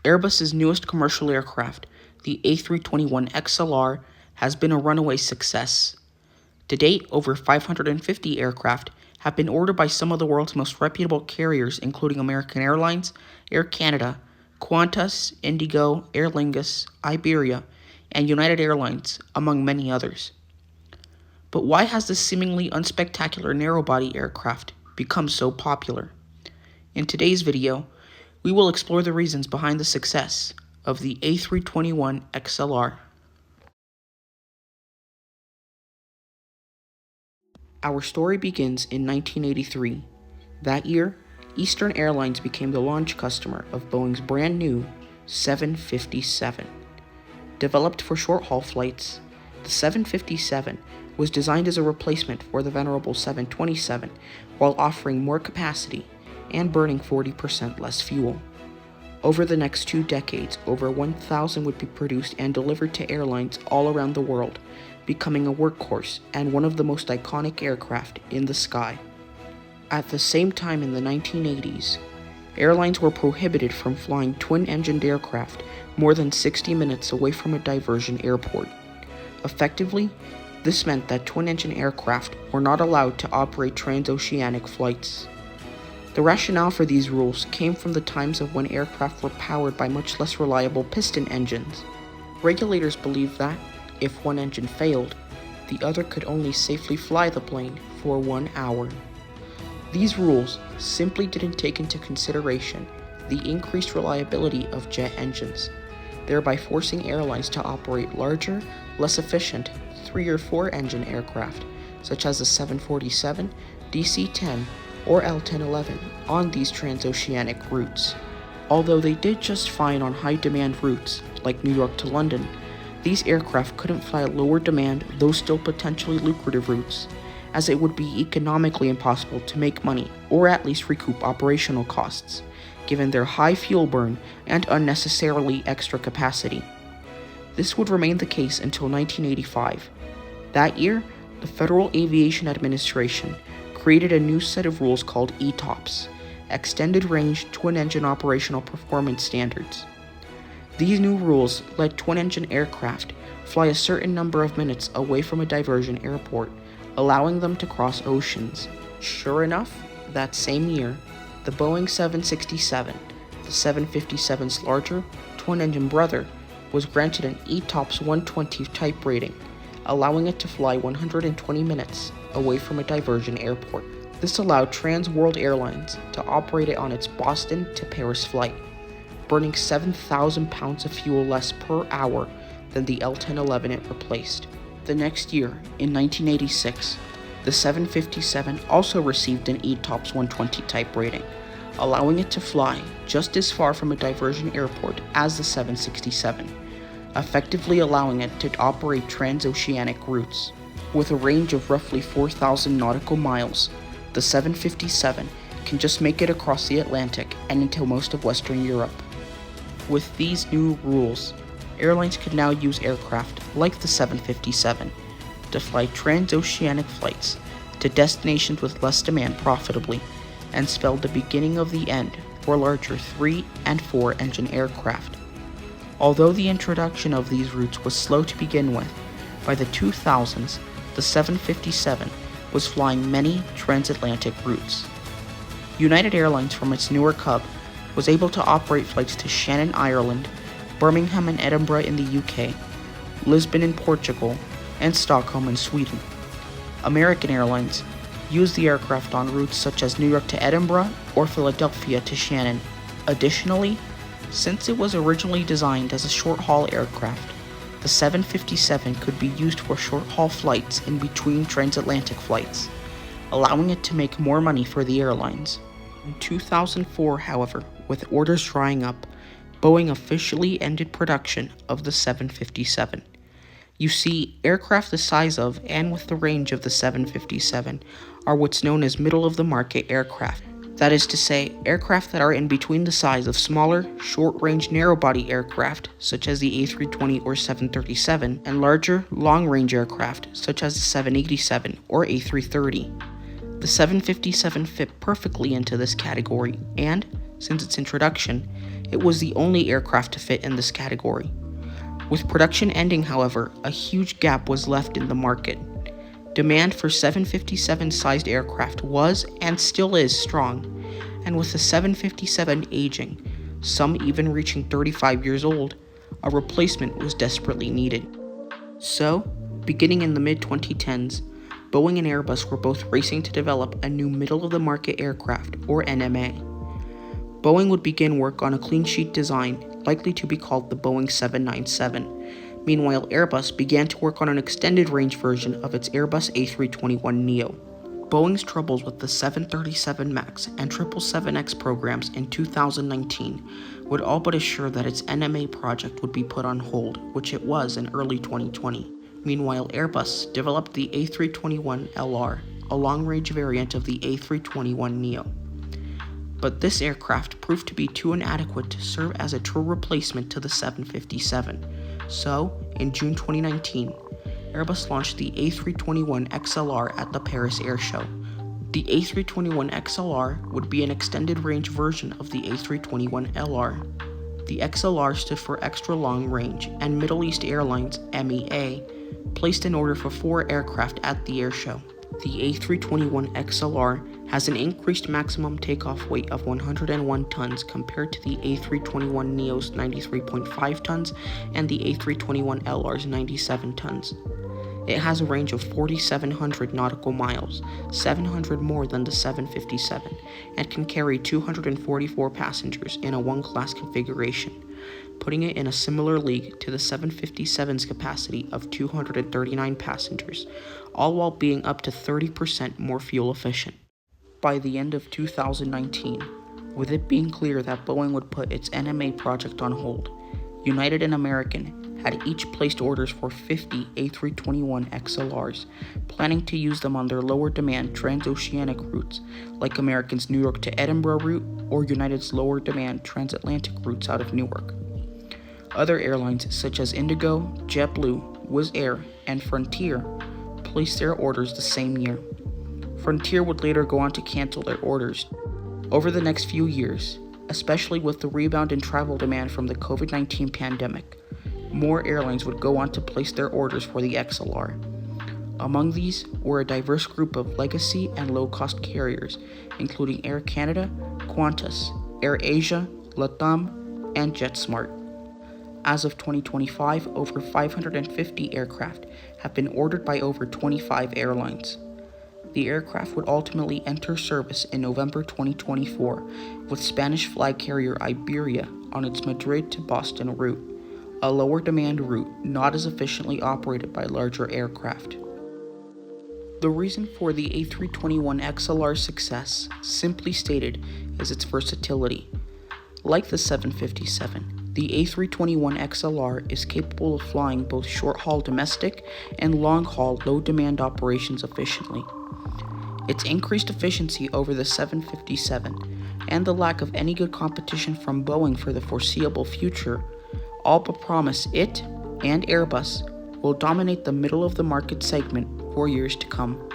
Airbus's newest commercial aircraft, the A321XLR, has been a runaway success. To date, over 550 aircraft have been ordered by some of the world's most reputable carriers, including American Airlines, Air Canada, Qantas, Indigo, Aer Lingus, Iberia, and United Airlines, among many others. But why has this seemingly unspectacular narrowbody aircraft become so popular? In today's video, we will explore the reasons behind the success of the A321XLR. Our story begins in 1983. That year, Eastern Airlines became the launch customer of Boeing's brand new 757. Developed for short-haul flights, the 757 was designed as a replacement for the venerable 727 while offering more capacity and burning 40% less fuel. Over the next 2 decades, over 1,000 would be produced and delivered to airlines all around the world, becoming a workhorse and one of the most iconic aircraft in the sky. At the same time in the 1980s, airlines were prohibited from flying twin-engined aircraft more than 60 minutes away from a diversion airport. Effectively, this meant that twin-engine aircraft were not allowed to operate transoceanic flights. The rationale for these rules came from the times of when aircraft were powered by much less reliable piston engines. Regulators believed that, if one engine failed, the other could only safely fly the plane for 1 hour. These rules simply didn't take into consideration the increased reliability of jet engines, thereby forcing airlines to operate larger, less efficient 3 or 4 engine aircraft, such as the 747, DC-10, or L-1011 on these transoceanic routes. Although they did just fine on high-demand routes, like New York to London, these aircraft couldn't fly lower-demand, though still potentially lucrative routes, as it would be economically impossible to make money, or at least recoup operational costs, given their high fuel burn and unnecessarily extra capacity. This would remain the case until 1985. That year, the Federal Aviation Administration created a new set of rules called ETOPS, Extended Range Twin-Engine Operational Performance Standards. These new rules let twin-engine aircraft fly a certain number of minutes away from a diversion airport, allowing them to cross oceans. Sure enough, that same year, the Boeing 767, the 757's larger twin-engine brother, was granted an ETOPS 120 type rating, allowing it to fly 120 minutes away from a diversion airport. This allowed Trans World Airlines to operate it on its Boston to Paris flight, burning 7,000 pounds of fuel less per hour than the L-1011 it replaced. The next year, in 1986, the 757 also received an ETOPS 120 type rating, allowing it to fly just as far from a diversion airport as the 767, effectively allowing it to operate transoceanic routes. With a range of roughly 4,000 nautical miles, the 757 can just make it across the Atlantic and into most of Western Europe. With these new rules, airlines could now use aircraft like the 757 to fly transoceanic flights to destinations with less demand profitably, and spelled the beginning of the end for larger 3 and 4 engine aircraft. Although the introduction of these routes was slow to begin with, by the 2000s, the 757 was flying many transatlantic routes. United Airlines, from its newer Cub, was able to operate flights to Shannon, Ireland, Birmingham and Edinburgh in the UK, Lisbon in Portugal, and Stockholm in Sweden. American Airlines used the aircraft on routes such as New York to Edinburgh or Philadelphia to Shannon. Additionally, since it was originally designed as a short-haul aircraft, the 757 could be used for short-haul flights in between transatlantic flights, allowing it to make more money for the airlines. In 2004, however, with orders drying up, Boeing officially ended production of the 757. You see, aircraft the size of and with the range of the 757 are what's known as middle-of-the-market aircraft. That is to say, aircraft that are in between the size of smaller, short-range narrow-body aircraft, such as the A320 or 737, and larger, long-range aircraft, such as the 787 or A330. The 757 fit perfectly into this category, and, since its introduction, It was the only aircraft to fit in this category. With production ending, however, a huge gap was left in the market. Demand for 757-sized aircraft was and still is strong, and with the 757 aging, some even reaching 35 years old, a replacement was desperately needed. So, beginning in the mid-2010s, Boeing and Airbus were both racing to develop a new middle-of-the-market aircraft, or NMA. Boeing would begin work on a clean sheet design, likely to be called the Boeing 797. Meanwhile, Airbus began to work on an extended-range version of its Airbus A321neo. Boeing's troubles with the 737 MAX and 777X programs in 2019 would all but assure that its NMA project would be put on hold, which it was in early 2020. Meanwhile, Airbus developed the A321LR, a long-range variant of the A321neo. But this aircraft proved to be too inadequate to serve as a true replacement to the 757. So, in June 2019, Airbus launched the A321XLR at the Paris Air Show. The A321XLR would be an extended-range version of the A321LR. The XLR stood for Extra Long Range, and Middle East Airlines, MEA, placed an order for 4 aircraft at the air show. The A321XLR has an increased maximum takeoff weight of 101 tons compared to the A321neo's 93.5 tons and the A321LR's 97 tons. It has a range of 4,700 nautical miles, 700 more than the 757, and can carry 244 passengers in a one-class configuration, putting it in a similar league to the 757's capacity of 239 passengers, all while being up to 30% more fuel efficient. By the end of 2019, with it being clear that Boeing would put its NMA project on hold, United and American had each placed orders for 50 A321XLRs, planning to use them on their lower demand transoceanic routes, like American's New York to Edinburgh route or United's lower demand transatlantic routes out of Newark. Other airlines such as Indigo, JetBlue, Wizz Air, and Frontier placed their orders the same year. Frontier would later go on to cancel their orders. Over the next few years, especially with the rebound in travel demand from the COVID-19 pandemic, more airlines would go on to place their orders for the XLR. Among these were a diverse group of legacy and low-cost carriers, including Air Canada, Qantas, AirAsia, LATAM, and JetSmart. As of 2025, over 550 aircraft have been ordered by over 25 airlines. The aircraft would ultimately enter service in November 2024 with Spanish flag carrier Iberia on its Madrid to Boston route, a lower demand route not as efficiently operated by larger aircraft. The reason for the A321XLR's success, simply stated, is its versatility. Like the 757, the A321XLR is capable of flying both short-haul domestic and long-haul low-demand operations efficiently. Its increased efficiency over the 757 and the lack of any good competition from Boeing for the foreseeable future all but promise it and Airbus will dominate the middle-of-the-market segment for years to come.